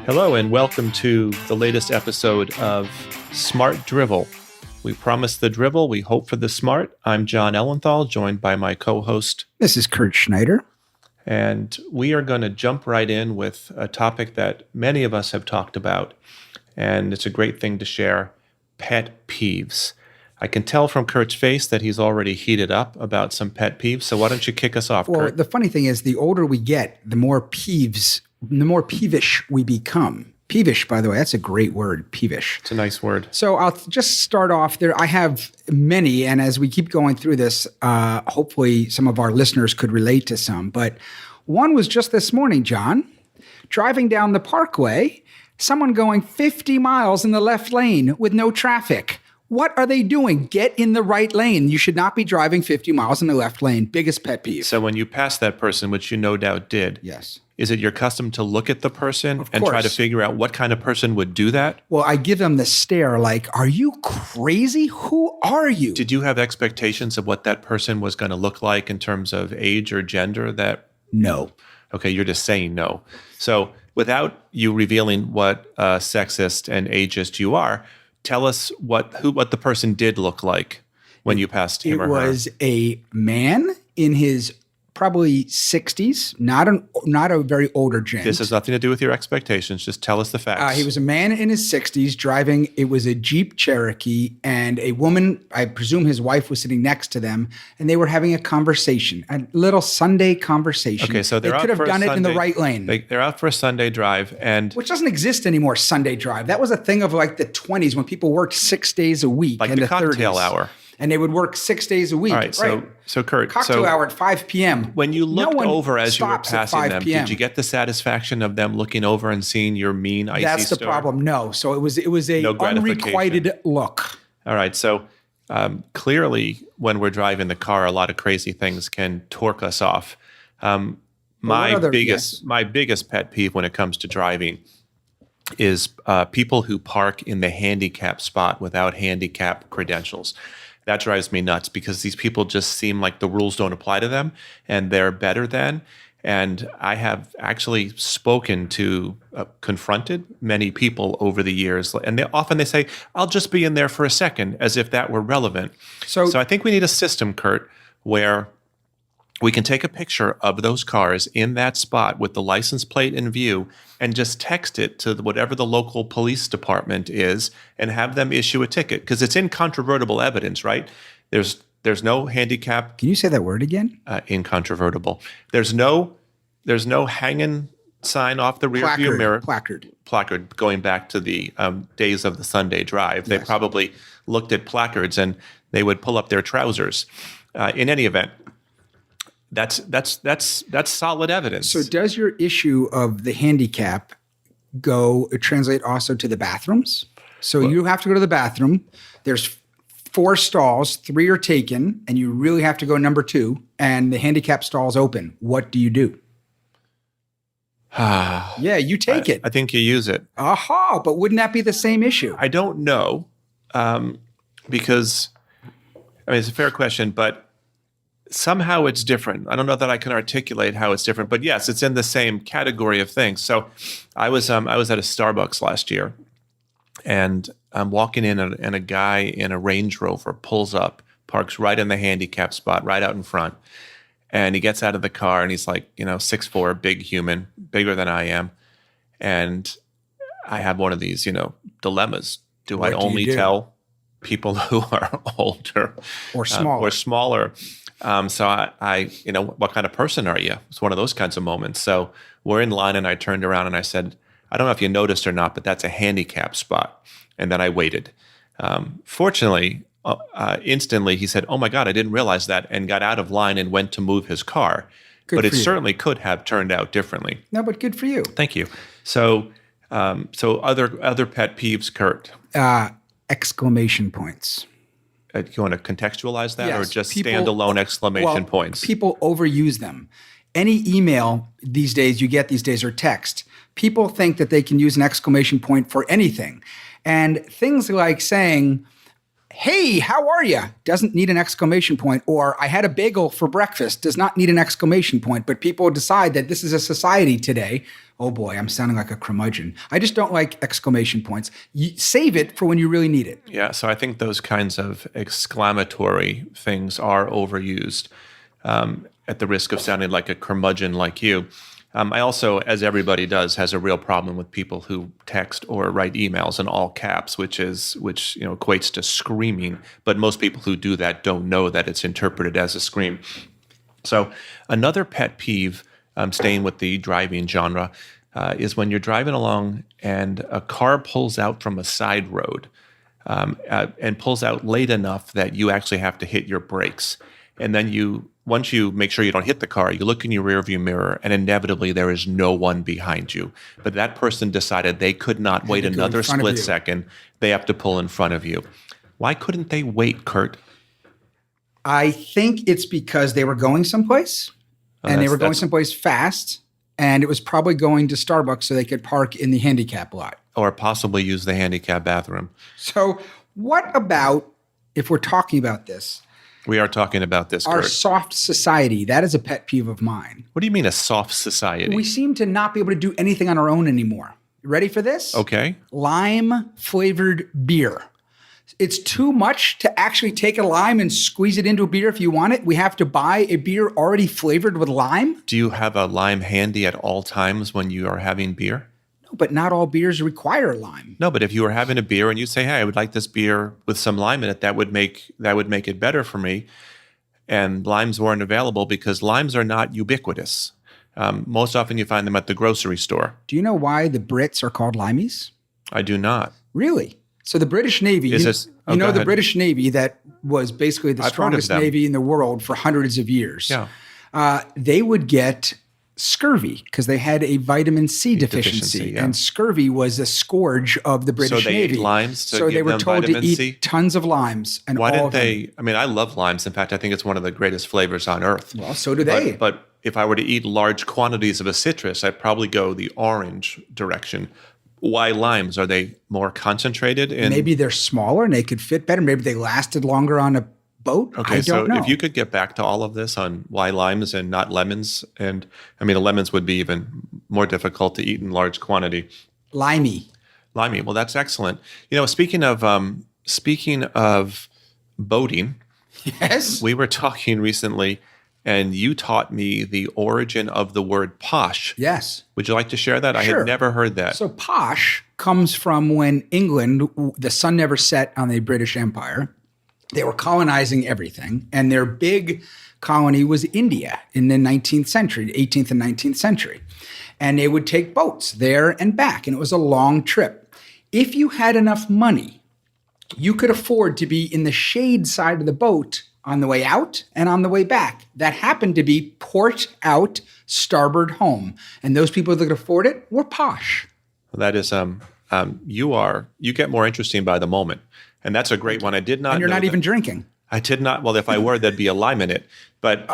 Hello and welcome to the latest episode of Smart Drivel. We promise the drivel, we hope for the smart. I'm Jon Ellenthal, joined by my co-host. This is Kurt Schneider. And we are going to jump right in with a topic that many of us have talked about, and it's a great thing to share, pet peeves. I can tell from Kurt's face that he's already heated up about some pet peeves, so why don't you kick us off, Well, Kurt? the funny thing is, the older we get, the more peevish we become. Peevish, by the way, that's a great word, peevish. It's a nice word. So I'll just start off there. I have many, and as we keep going through this, hopefully some of our listeners could relate to some. But one was just this morning, John, driving down the parkway, someone going 50 miles in the left lane with no traffic. What are they doing? Get in the right lane. You should not be driving 50 miles in the left lane. Biggest pet peeve. So when you pass that person, which you no doubt did, Yes. is it your custom to look at the person Of and try to course. figure out what kind of person would do that? Well, I give them the stare like, are you crazy? Who are you? Did you have expectations of what that person was going to look like in terms of age or gender? No. Okay, you're just saying no. So without you revealing what sexist and ageist you are, tell us what the person did look like when you passed him or her. It was a man in his probably 60s, not a very older gent. This has nothing to do with your expectations. Just tell us the facts. He was a man in his 60s driving. It was a Jeep Cherokee, and a woman, I presume his wife, was sitting next to them, and they were having a conversation, a little Sunday conversation. Okay, so they could have done it in the right lane. They're out for a Sunday drive, and Which doesn't exist anymore, Sunday drive. That was a thing of like the 20s when people worked 6 days a week. like and the cocktail 30s. hour. And they would work 6 days a week. All right, so Kurt, Cocktail hour at 5 p.m. when you looked No one over as you were stops at passing 5 them, p.m. did you get the satisfaction of them looking over and seeing your mean, icy That's the stare? problem. No. So it was a No gratification. unrequited look. All right, so clearly when we're driving the car, a lot of crazy things can torque us off. My biggest pet peeve when it comes to driving is people who park in the handicap spot without handicap credentials. That drives me nuts because these people just seem like the rules don't apply to them and they're better than. And I have actually spoken to, confronted many people over the years. And they say, I'll just be in there for a second, as if that were relevant. So I think we need a system, Kurt, where we can take a picture of those cars in that spot with the license plate in view and just text it to whatever the local police department is and have them issue a ticket because it's incontrovertible evidence, right? There's no handicap. Can you say that word again? Incontrovertible. There's no hanging sign off the rear view mirror. Placard going back to the days of the Sunday drive. They probably looked at placards and they would pull up their trousers. In any event, that's solid evidence. So does your issue of the handicap translate also to the bathrooms? So you have to go to the bathroom. There's 4 stalls, 3 are taken, and you really have to go number 2, and the handicap stall's open. What do you do? Yeah, you take it. I think you use it. Aha, but wouldn't that be the same issue? I don't know because, it's a fair question, but somehow it's different. I don't know that I can articulate how it's different, but yes, it's in the same category of things. So I was at a Starbucks last year, and I'm walking in, and a guy in a Range Rover pulls up, parks right in the handicap spot, right out in front. And he gets out of the car, and he's like, 6'4", big human, bigger than I am. And I have one of these, dilemmas. Do I only tell people who are older or smaller? So I, what kind of person are you? It's one of those kinds of moments. So we're in line, and I turned around and I said, I don't know if you noticed or not, but that's a handicap spot. And then I waited. Fortunately, instantly he said, oh my God, I didn't realize that, and got out of line and went to move his car. But it certainly could have turned out differently. No, but good for you. Thank you. So other pet peeves, Kurt? Exclamation points. You want to contextualize that, Yes, or just standalone exclamation points? People overuse them. Any email these days you get or text, people think that they can use an exclamation point for anything. And things like saying, Hey, how are you? Doesn't need an exclamation point. Or I had a bagel for breakfast. Does not need an exclamation point. But people decide that this is a society today. Oh boy, I'm sounding like a curmudgeon. I just don't like exclamation points. You save it for when you really need it. Yeah, so I think those kinds of exclamatory things are overused at the risk of sounding like a curmudgeon like you. I also, as everybody does, has a real problem with people who text or write emails in all caps, which equates to screaming. But most people who do that don't know that it's interpreted as a scream. So another pet peeve, staying with the driving genre, is when you're driving along and a car pulls out from a side road and pulls out late enough that you actually have to hit your brakes. And then once you make sure you don't hit the car, you look in your rearview mirror, and inevitably there is no one behind you. But that person decided they could not wait another split second. They have to pull in front of you. Why couldn't they wait, Kurt? I think it's because they were going someplace, and they were going someplace fast, and it was probably going to Starbucks so they could park in the handicap lot. Or possibly use the handicap bathroom. So what about, if we're talking about this, we are talking about this, our Kurt. soft society, that is a pet peeve of mine. What do you mean a soft society? We seem to not be able to do anything on our own anymore. You ready for this? Okay. Lime-flavored beer. It's too much to actually take a lime and squeeze it into a beer if you want it. We have to buy a beer already flavored with lime. Do you have a lime handy at all times when you are having beer? But not all beers require lime. No, but if you were having a beer and you say, "Hey, I would like this beer with some lime in it," that would make it better for me. And limes weren't available because limes are not ubiquitous. Most often, you find them at the grocery store. Do you know why the Brits are called limeys? I do not. Really? So the British Navy, the British Navy that was basically the strongest navy in the world for hundreds of years. Yeah. They would get scurvy because they had a vitamin C deficiency. Yeah. And scurvy was a scourge of the British Navy. Ate limes to so give they were them told vitamin to eat C? tons of limes. And why didn't they? I mean, I love limes. In fact, I think it's one of the greatest flavors on earth. Well, so do they. But if I were to eat large quantities of a citrus, I'd probably go the orange direction. Why limes? Are they more concentrated? Maybe they're smaller and they could fit better. Maybe they lasted longer on a boat. Okay, I don't know. If you could get back to all of this on why limes and not lemons, and I mean, the lemons would be even more difficult to eat in large quantity. Limey. Well, that's excellent. Speaking of boating, yes, we were talking recently, and you taught me the origin of the word posh. Yes. Would you like to share that? Sure. I had never heard that. So posh comes from when England, the sun never set on the British Empire. They were colonizing everything, and their big colony was India in the 19th century, 18th and 19th century. And they would take boats there and back, and it was a long trip. If you had enough money, you could afford to be in the shade side of the boat on the way out and on the way back. That happened to be port out, starboard home. And those people that could afford it were posh. Well, that is, you get more interesting by the moment. And that's a great one. I did not know. And you're not even drinking. I did not. Well, if I were, there'd be a lime in it. But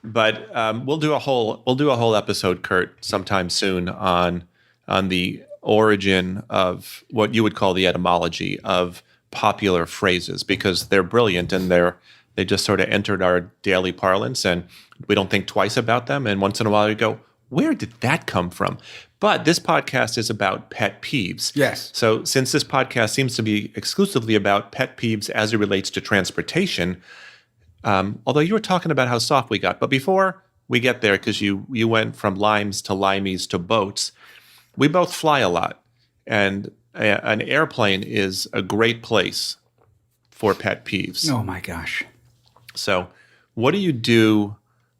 we'll do a whole episode, Kurt, sometime soon on the origin of what you would call the etymology of popular phrases, because they're brilliant and they just sort of entered our daily parlance, and we don't think twice about them. And once in a while, you go, "Where did that come from?" But this podcast is about pet peeves. Yes. So since this podcast seems to be exclusively about pet peeves as it relates to transportation, although you were talking about how soft we got, but before we get there, because you went from limes to limeys to boats, we both fly a lot. And an airplane is a great place for pet peeves. Oh, my gosh. So what do you do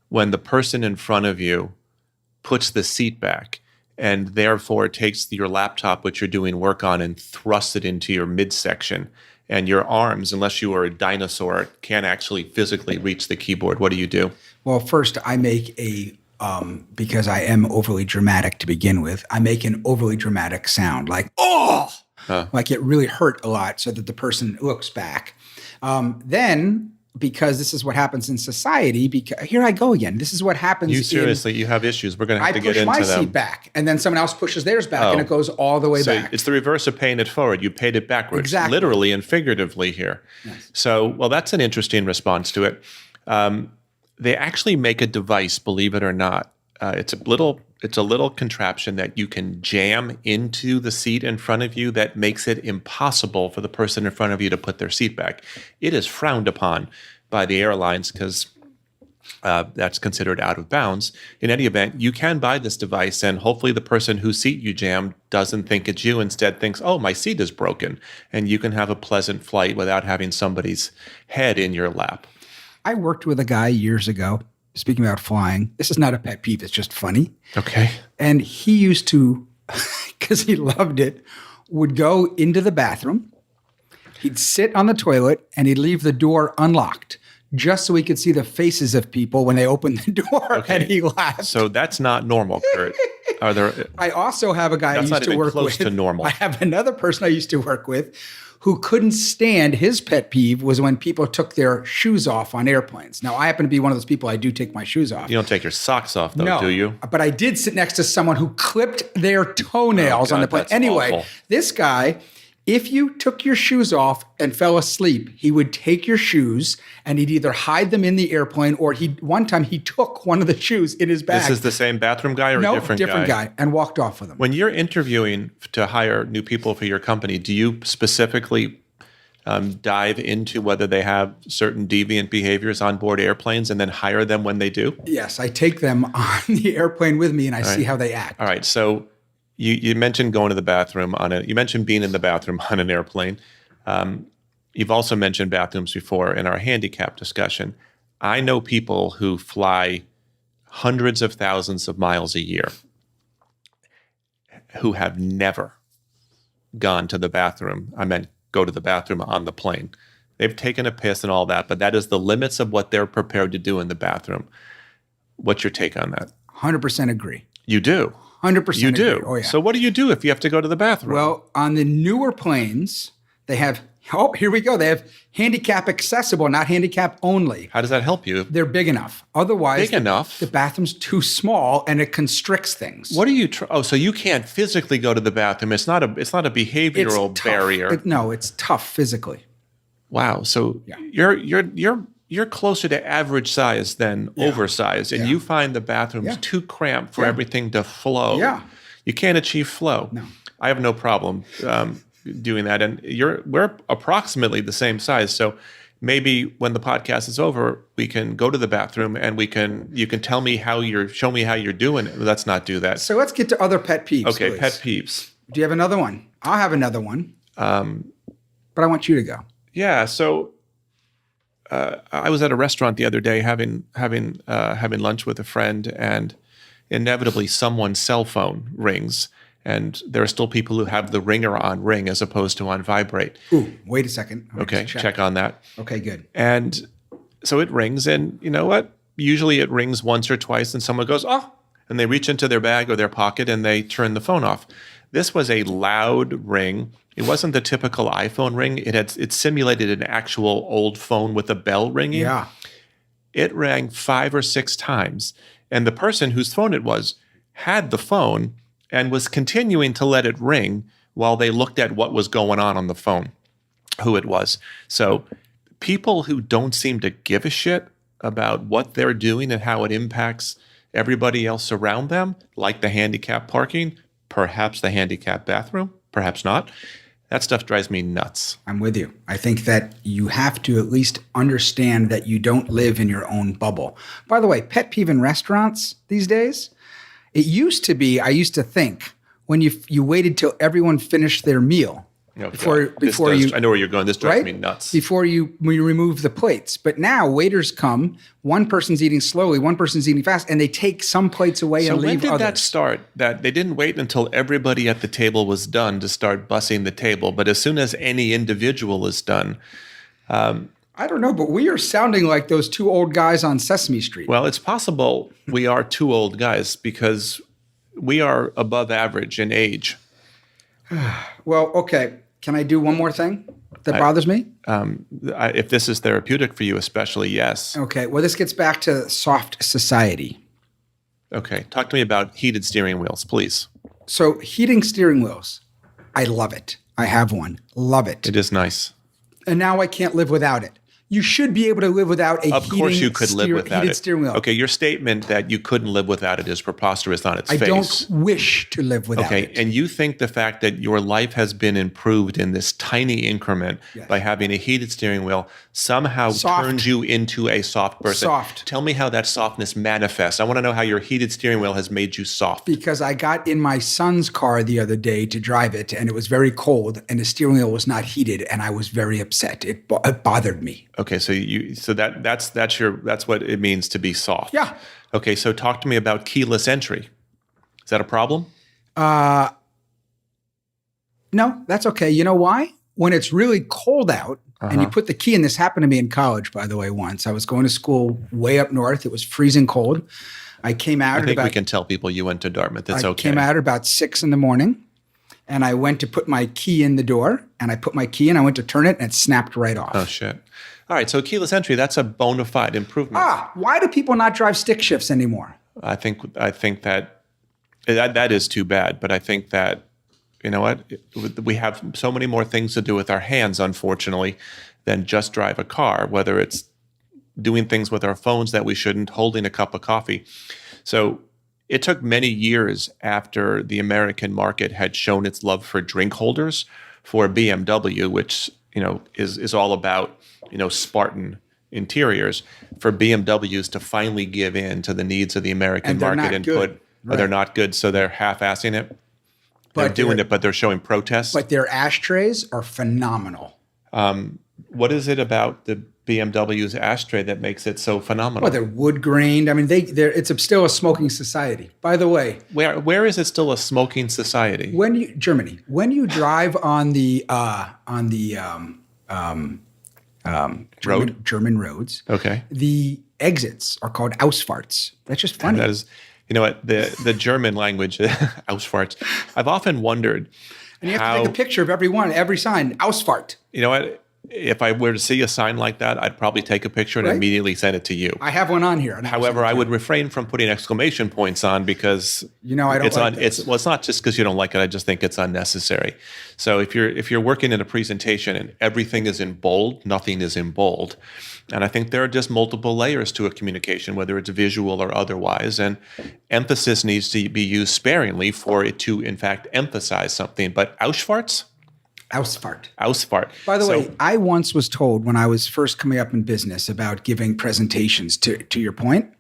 when the person in front of you puts the seat back and therefore takes your laptop, which you're doing work on, and thrusts it into your midsection, and your arms, unless you are a dinosaur, can't actually physically reach the keyboard? What do you do? Well, first I make because I am overly dramatic to begin with, I make an overly dramatic sound like, like it really hurt a lot, so that the person looks back. Then because this is what happens in society. Because here I go again. This is what happens. You have issues. We're going to have to get into them. I push my seat back, and then someone else pushes theirs back, and it goes all the way back. It's the reverse of paying it forward. You paid it backwards, exactly. Literally and figuratively here. Yes. So, well, that's an interesting response to it. They actually make a device, believe it or not. It's a little contraption that you can jam into the seat in front of you that makes it impossible for the person in front of you to put their seat back. It is frowned upon by the airlines because that's considered out of bounds. In any event, you can buy this device, and hopefully the person whose seat you jammed doesn't think it's you, instead thinks, oh, my seat is broken, and you can have a pleasant flight without having somebody's head in your lap. I worked with a guy years ago. Speaking about flying, this is not a pet peeve. It's just funny. Okay. And he used to, because he loved it, would go into the bathroom. He'd sit on the toilet and he'd leave the door unlocked just so he could see the faces of people when they opened the door. Okay. And he laughed. So that's not normal, Kurt. Are there? I also have a guy I used to work with. That's not even close to normal. I have another person I used to work with who couldn't stand, his pet peeve was when people took their shoes off on airplanes. Now, I happen to be one of those people, I do take my shoes off. You don't take your socks off, though, do you? But I did sit next to someone who clipped their toenails on the plane. Anyway, awful. This guy, if you took your shoes off and fell asleep, he would take your shoes and he'd either hide them in the airplane or one time he took one of the shoes in his bag. This is the same bathroom guy or a different guy? No, different guy, and walked off with them. When you're interviewing to hire new people for your company, do you specifically dive into whether they have certain deviant behaviors on board airplanes and then hire them when they do? Yes, I take them on the airplane with me and I see how they act. All right, so you mentioned going to the bathroom you mentioned being in the bathroom on an airplane. You've also mentioned bathrooms before in our handicap discussion. I know people who fly hundreds of thousands of miles a year who have never gone to the bathroom. I meant go to the bathroom on the plane. They've taken a piss and all that, but that is the limits of what they're prepared to do in the bathroom. What's your take on that? 100% agree. You do? 100% You do? agree. Oh, yeah. So what do you do if you have to go to the bathroom? Well, on the newer planes, they have, oh, here we go. They have handicap accessible, not handicap only. How does that help you? They're big enough. Otherwise, the bathroom's too small and it constricts things. What are you? So you can't physically go to the bathroom. It's not a behavioral barrier. No, it's tough physically. Wow. So you're closer to average size than oversized, and you find the bathroom's too cramped for everything to flow. Yeah. You can't achieve flow. No. I have no problem doing that, and we're approximately the same size. So maybe when the podcast is over, we can go to the bathroom and you can show me how you're doing it. Let's not do that. So let's get to other pet peeves. Okay, please. pet peeves. Do you have another one? I'll have another one. But I want you to go. Yeah. So I was at a restaurant the other day having lunch with a friend, and inevitably someone's cell phone rings. And there are still people who have the ringer on ring as opposed to on vibrate. Ooh, wait a second. Okay, check on that. Okay, good. And so it rings, and you know what? Usually it rings once or twice, and someone goes, oh, and they reach into their bag or their pocket and they turn the phone off. This was a loud ring. It wasn't the typical iPhone ring. It simulated an actual old phone with a bell ringing. Yeah. It rang 5 or 6 times, and the person whose phone it was had the phone and was continuing to let it ring while they looked at what was going on the phone, who it was. So people who don't seem to give a shit about what they're doing and how it impacts everybody else around them, like the handicap parking, perhaps the handicap bathroom, perhaps not, that stuff drives me nuts. I'm with you. I think that you have to at least understand that you don't live in your own bubble. By the way, pet peeve in restaurants these days, it used to be, I used to think, when you waited till everyone finished their meal before you. I know where you're going. This drives me nuts. Before you remove the plates. But now waiters come, one person's eating slowly, one person's eating fast, and they take some plates away and leave others. So when did that start? That they didn't wait until everybody at the table was done to start bussing the table. But as soon as any individual is done. I don't know, but we are sounding like those 2 old guys on Sesame Street. Well, it's possible we are 2 old guys because we are above average in age. Well, okay. Can I do one more thing? that bothers me? If this is therapeutic for you, especially, yes. Okay. Well, this gets back to soft society. Okay. Talk to me about heated steering wheels, please. So heating steering wheels, I love it. I have one. Love it. It is nice. And now I can't live without it. You should be able to live without a Of course you could live without heated it. steering wheel. Okay, your statement that you couldn't live without it is preposterous on its face. I don't wish to live without it. Okay, and you think the fact that your life has been improved in this tiny increment by having a heated steering wheel somehow turns you into a soft person. Soft. Tell me how that softness manifests. I want to know how your heated steering wheel has made you soft. Because I got in my son's car the other day to drive it, and it was very cold, and the steering wheel was not heated, and I was very upset. It bothered me. Okay, so that's what it means to be soft. Yeah. Okay, so talk to me about keyless entry. Is that a problem? No, that's okay. You know why? When it's really cold out and you put the key in, this happened to me in college, by the way, once. I was going to school way up north. It was freezing cold. I came out I think we can tell people you went to Dartmouth. It's okay. I came out at about 6 a.m. and I went to put my key in the door, and I put my key in, I went to turn it, and it snapped right off. Oh, shit. All right, so keyless entry, that's a bona fide improvement. Why do people not drive stick shifts anymore? I think that is too bad, but I think that, you know what, we have so many more things to do with our hands, unfortunately, than just drive a car, whether it's doing things with our phones that we shouldn't, holding a cup of coffee. So it took many years after the American market had shown its love for drink holders for BMW, which, you know, is all about, you know, Spartan interiors, for BMWs to finally give in to the needs of the American market and put, they're not good, so they're half-assing it. They're doing it, but they're showing protests. But their ashtrays are phenomenal. What is it about the BMW's ashtray that makes it so phenomenal? Well, they're wood grained. I mean, it's still a smoking society. By the way, where is it still a smoking society? Germany. When you drive on the German roads, okay, the exits are called Ausfahrts. That's just funny. And that is, you know what, the German language, Ausfahrt. I've often wondered. And you have to take a picture of every sign, Ausfahrt. You know what? If I were to see a sign like that, I'd probably take a picture and immediately send it to you. I have one on here. However, I would refrain from putting exclamation points on because I don't like it's not just because you don't like it. I just think it's unnecessary. So if you're working in a presentation and everything is in bold, nothing is in bold. And I think there are just multiple layers to a communication, whether it's visual or otherwise. And emphasis needs to be used sparingly for it to, in fact, emphasize something. But Ausfahrt. By the way, I once was told when I was first coming up in business about giving presentations, to your point,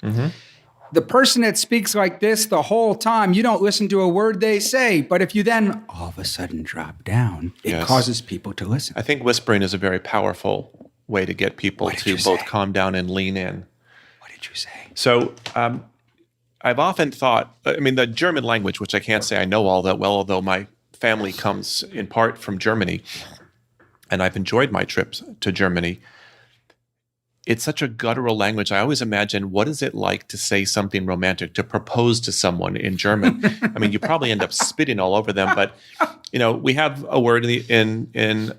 the person that speaks like this the whole time, you don't listen to a word they say. But if you then all of a sudden drop down, it causes people to listen. I think whispering is a very powerful way to get people to both calm down and lean in. What did you say? So I've often thought, the German language, which I can't say I know all that well, although my family comes in part from Germany, and I've enjoyed my trips to Germany. It's such a guttural language. I always imagine, what is it like to say something romantic, to propose to someone in German? I mean, you probably end up spitting all over them, but we have a word in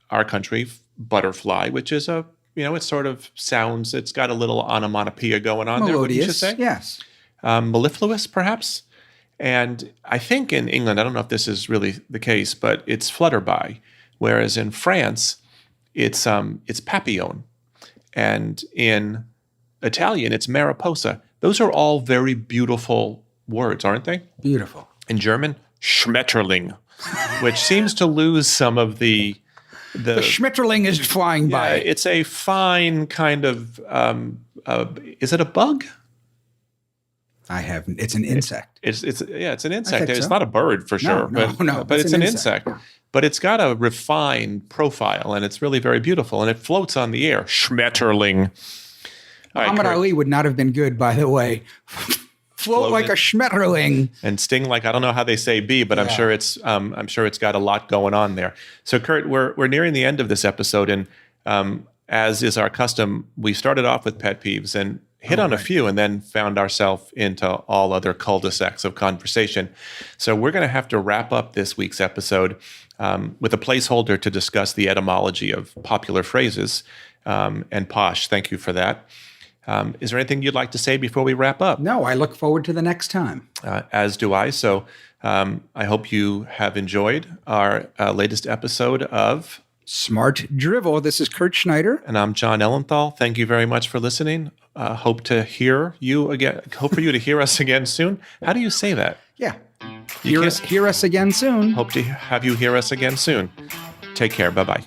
our country, butterfly, which is it sort of sounds, it's got a little onomatopoeia going on there. Wouldn't you say? Yes. Mellifluous, perhaps. And I think in England, I don't know if this is really the case, but it's flutterby, whereas in France, it's papillon, and in Italian, it's mariposa. Those are all very beautiful words, aren't they? Beautiful. In German, Schmetterling, which seems to lose some of the Schmetterling is flying by. It's a fine kind of. Is it a bug? It's an insect. It's an insect. It's not a bird for sure. No, but it's an insect. But it's got a refined profile, and it's really very beautiful, and it floats on the air. Schmetterling. Muhammad Ali would not have been good, by the way. Float like a schmetterling and sting like, I don't know how they say bee, but I'm sure it's got a lot going on there. So Kurt, we're nearing the end of this episode, and as is our custom, we started off with pet peeves, and hit on a few and then found ourselves into all other cul-de-sacs of conversation. So we're going to have to wrap up this week's episode with a placeholder to discuss the etymology of popular phrases. And Posh, thank you for that. Is there anything you'd like to say before we wrap up? No, I look forward to the next time. As do I. So I hope you have enjoyed our latest episode of Smart Drivel. This is Kurt Schneider. And I'm Jon Ellenthal. Thank you very much for listening. Hope to hear you again. Hope for you to hear us again soon. How do you say that? Yeah. Hear us again soon. Hope to have you hear us again soon. Take care. Bye-bye.